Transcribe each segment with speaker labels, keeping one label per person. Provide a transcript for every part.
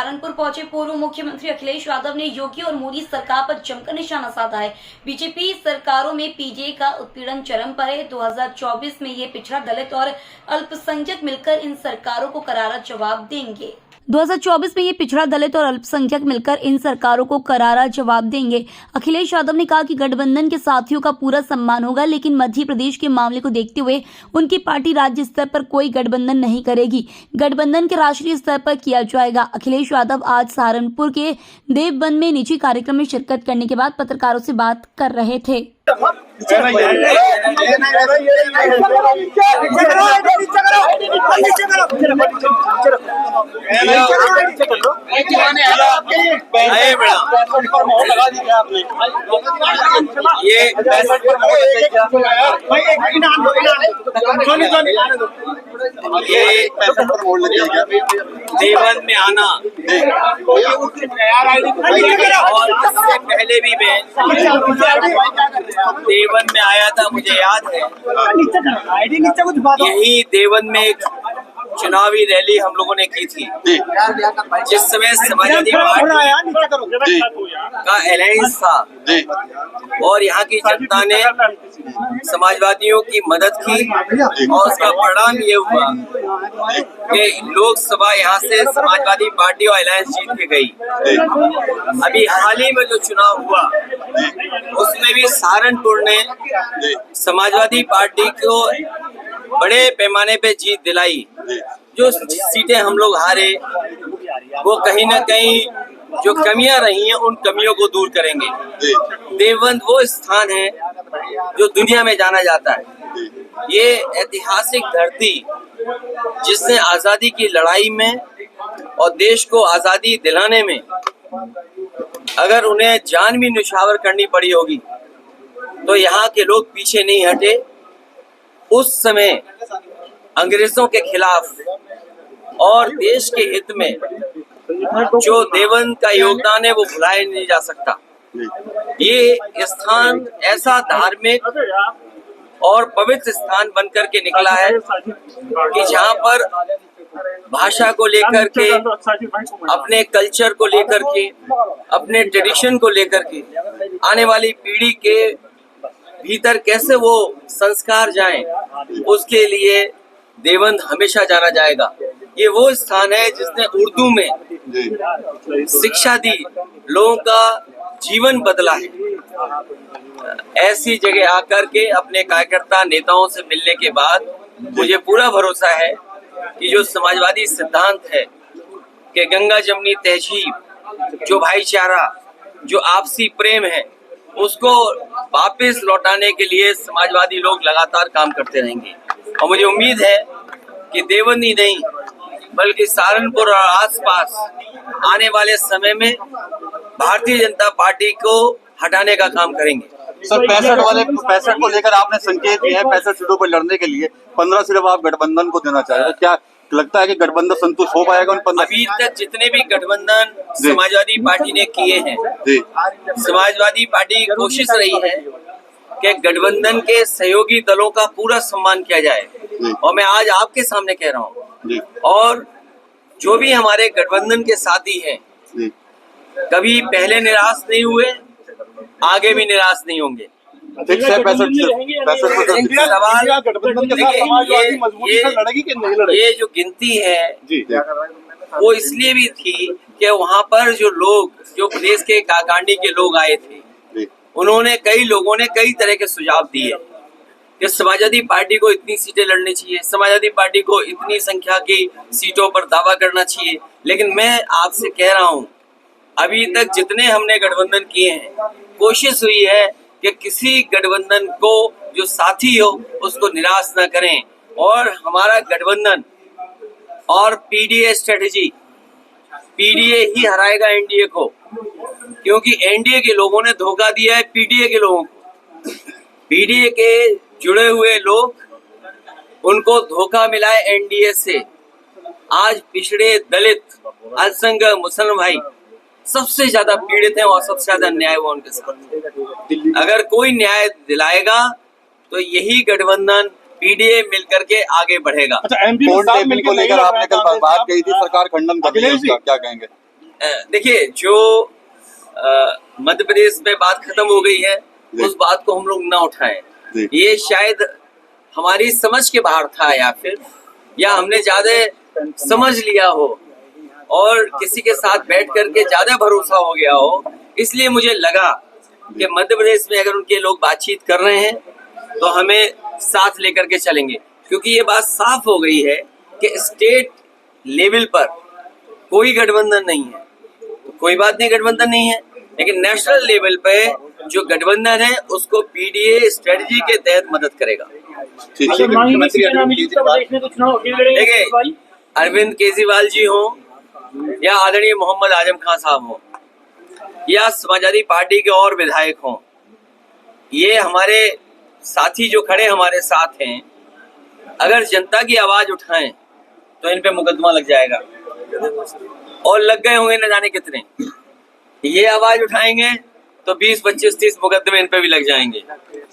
Speaker 1: सहारनपुर पहुंचे पूर्व मुख्यमंत्री अखिलेश यादव ने योगी और मोदी सरकार पर जमकर निशाना साधा है। बीजेपी सरकारों में पीडीए का उत्पीड़न चरम पर है। 2024 में ये पिछड़ा, दलित और अल्पसंख्यक मिलकर इन सरकारों को करारा जवाब देंगे। 2024 में ये पिछड़ा, दलित और अल्पसंख्यक मिलकर इन सरकारों को करारा जवाब देंगे। अखिलेश यादव ने कहा कि गठबंधन के साथियों का पूरा सम्मान होगा, लेकिन मध्य प्रदेश के मामले को देखते हुए उनकी पार्टी राज्य स्तर पर कोई गठबंधन नहीं करेगी। गठबंधन के राष्ट्रीय स्तर पर किया जाएगा। अखिलेश यादव आज सहारनपुर के देवबंद में निजी कार्यक्रम में शिरकत करने के बाद पत्रकारों से बात कर रहे थे।
Speaker 2: देवबंद में आना और इससे पहले भी मैं देवबंद में आया था, मुझे याद है। यही देवबंद में एक चुनावी रैली हम लोगों ने की थी, जिस समय समाजवादी पार्टी का अलायंस था और यहाँ की जनता ने समाजवादियों की मदद की और उसका परिणाम ये हुआ कि लोकसभा यहाँ से समाजवादी पार्टी और अलायंस जीत के गई। अभी हाल ही में जो चुनाव हुआ उसमें भी सहारनपुर ने समाजवादी पार्टी को बड़े पैमाने पे जीत दिलाई। जो सीटें हम लोग हारे वो कहीं ना कहीं जो कमियां रही हैं उन कमियों को दूर करेंगे। देवबंद वो स्थान है जो दुनिया में जाना जाता है। ये ऐतिहासिक धरती जिसने आजादी की लड़ाई में और देश को आजादी दिलाने में अगर उन्हें जान भी न्यौछावर करनी पड़ी होगी तो यहाँ के लोग पीछे नहीं हटे। उस समय अंग्रेजों के खिलाफ और देश के हित में जो देवबंद का योगदान है वो भुलाया नहीं जा सकता। ये स्थान ऐसा धार्मिक और पवित्र स्थान बनकर के निकला है कि जहाँ पर भाषा को लेकर के, अपने कल्चर को लेकर के, अपने ट्रेडिशन को लेकर के आने वाली पीढ़ी के भीतर कैसे वो संस्कार जाएं, उसके लिए देवबंद हमेशा जाना जाएगा। ये वो स्थान है जिसने उर्दू में शिक्षा दी, लोगों का जीवन बदला है। ऐसी जगह आकर के अपने कार्यकर्ता नेताओं से मिलने के बाद मुझे पूरा भरोसा है कि जो समाजवादी सिद्धांत है कि गंगा जमनी तहजीब, जो भाईचारा, जो आपसी प्रेम है, उसको वापस लौटाने के लिए समाजवादी लोग लगातार काम करते रहेंगे। और मुझे उम्मीद है कि देवबंद ही नहीं बल्कि सहारनपुर और आसपास आने वाले समय में भारतीय जनता पार्टी को हटाने का काम करेंगे।
Speaker 3: सर 65 को लेकर आपने संकेत दिए हैं 65 सीटों पर लड़ने के लिए 15 सिर्फ आप गठबंधन को देना चाह रहे हैं। क्या लगता है कि गठबंधन संतुष्ट हो पाएगा उन 15?
Speaker 2: अभी तक जितने भी गठबंधन समाजवादी पार्टी ने किए हैं, समाजवादी पार्टी की कोशिश रही है कि गठबंधन के सहयोगी दलों का पूरा सम्मान किया जाए। और मैं आज आपके सामने कह रहा हूँ, और जो भी हमारे गठबंधन के साथी हैं कभी पहले निराश नहीं हुए, आगे भी निराश नहीं होंगे। ये जो गिनती है वो इसलिए भी थी कि वहाँ पर जो लोग, जो प्रदेश के काकांडी के लोग आए थे, उन्होंने कई लोगों ने कई तरह के सुझाव दिए कि समाजवादी पार्टी को इतनी सीटें लड़नी चाहिए, समाजवादी पार्टी को इतनी संख्या की सीटों पर दावा करना चाहिए। लेकिन मैं आपसे कह रहा हूँ, अभी तक जितने हमने गठबंधन किए हैं, कोशिश हुई है कि किसी गठबंधन को जो साथी हो उसको निराश न करें। और हमारा गठबंधन और पीडीए स्ट्रेटेजी, पीडीए ही हराएगा एनडीए को, क्योंकि एनडीए के लोगों ने धोखा दिया है पीडीए के लोगों को। पीडीए के जुड़े हुए लोग, उनको धोखा मिला है एनडीए से। आज पिछड़े, दलित, अल्पसंख्यक, मुसलमान भाई सबसे ज्यादा पीड़ित हैं और सबसे ज्यादा न्याय हुआ उनके साथ। अगर कोई न्याय दिलाएगा तो यही गठबंधन पीडीए मिलकर के आगे बढ़ेगा।
Speaker 3: अच्छा, एमपी को लेकर आपने कल बात कही थी, सरकार खंडन कर रही है उसका, क्या कहेंगे?
Speaker 2: देखिए, जो मध्य प्रदेश में बात खत्म हो गई है, उस बात को हम लोग ना उठाएं। ये शायद हमारी समझ के बाहर था, या हमने ज्यादा समझ लिया हो और किसी के साथ बैठ करके ज्यादा भरोसा हो गया हो। इसलिए मुझे लगा कि मध्य प्रदेश में अगर उनके लोग बातचीत कर रहे हैं तो हमें साथ लेकर के चलेंगे, क्योंकि ये बात साफ हो गई है कि स्टेट लेवल पर कोई गठबंधन नहीं है। कोई बात नहीं, गठबंधन नहीं है, लेकिन नेशनल लेवल पे जो गठबंधन है उसको पीडीए स्ट्रेटजी के तहत मदद करेगा। देखिए, अरविंद केजरीवाल जी हो या आदरणीय मोहम्मद आजम खान साहब हो या समाजवादी पार्टी के और विधायक हों, ये हमारे साथी जो खड़े हमारे साथ हैं, अगर जनता की आवाज उठाएं तो इन पे मुकदमा लग जाएगा, और लग गए होंगे न जाने कितने। ये आवाज उठाएंगे तो 20, 25, 30 मुकदमे इन पे भी लग जाएंगे।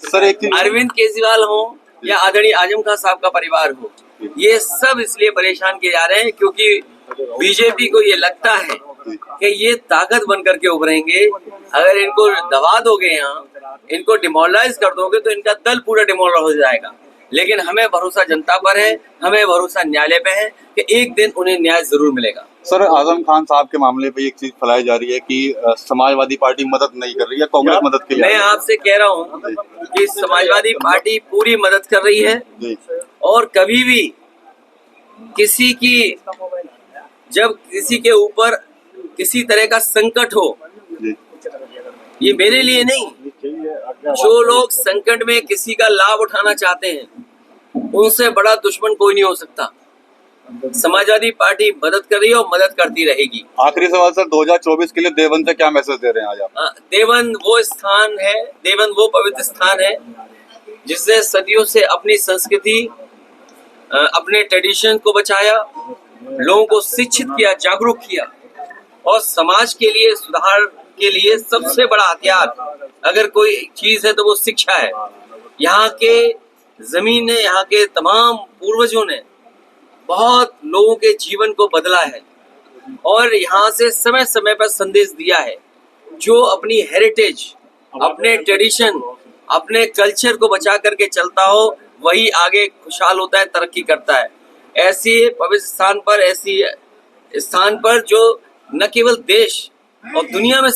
Speaker 3: सर, एक
Speaker 2: अरविंद केजरीवाल हो या आदरणीय आजम खान साहब का परिवार हो, ये सब इसलिए परेशान किए जा रहे हैं क्योंकि बीजेपी को ये लगता है कि ये ताकत बन करके उभरेंगे। अगर इनको दबा दोगे, यहाँ इनको डिमोरलाइज कर दोगे तो इनका दल पूरा डिमोरलाइज हो जाएगा। लेकिन हमें भरोसा जनता पर है, हमें भरोसा न्यायालय पे है कि एक दिन उन्हें न्याय जरूर मिलेगा।
Speaker 3: सर, आजम खान साहब के मामले पे एक चीज फैलाई जा रही है कि समाजवादी पार्टी मदद नहीं कर रही है, कांग्रेस मदद के लिए।
Speaker 2: मैं आपसे कह रहा हूँ कि समाजवादी पार्टी पूरी मदद कर रही है, और कभी भी किसी की, जब किसी के ऊपर किसी तरह का संकट हो, ये मेरे लिए नहीं, जो लोग संकट में किसी का लाभ उठाना चाहते हैं उनसे बड़ा दुश्मन कोई नहीं हो सकता। समाजवादी पार्टी मदद कर रही है और मदद करती रहेगी।
Speaker 3: आखिरी सवाल सर, 2024 के लिए देवबंद से क्या मैसेज दे रहे हैं आज आप?
Speaker 2: देवबंद वो स्थान है, देवबंद वो पवित्र स्थान है जिसने सदियों से अपनी संस्कृति, अपने ट्रेडिशन को बचाया, लोगों को शिक्षित किया, जागरूक किया, और समाज के लिए, सुधार के लिए सबसे बड़ा हथियार अगर कोई चीज है तो वो शिक्षा है। यहाँ के जमीन ने, यहाँ के तमाम पूर्वजों ने बहुत लोगों के जीवन को बदला है, और यहाँ से समय समय पर संदेश दिया है। जो अपनी हेरिटेज, अपने ट्रेडिशन, अपने कल्चर को बचा करके चलता हो, वही आगे खुशहाल होता है, तरक्की करता है। ऐसी पवित्र स्थान पर, ऐसी स्थान पर जो न केवल देश और दुनिया में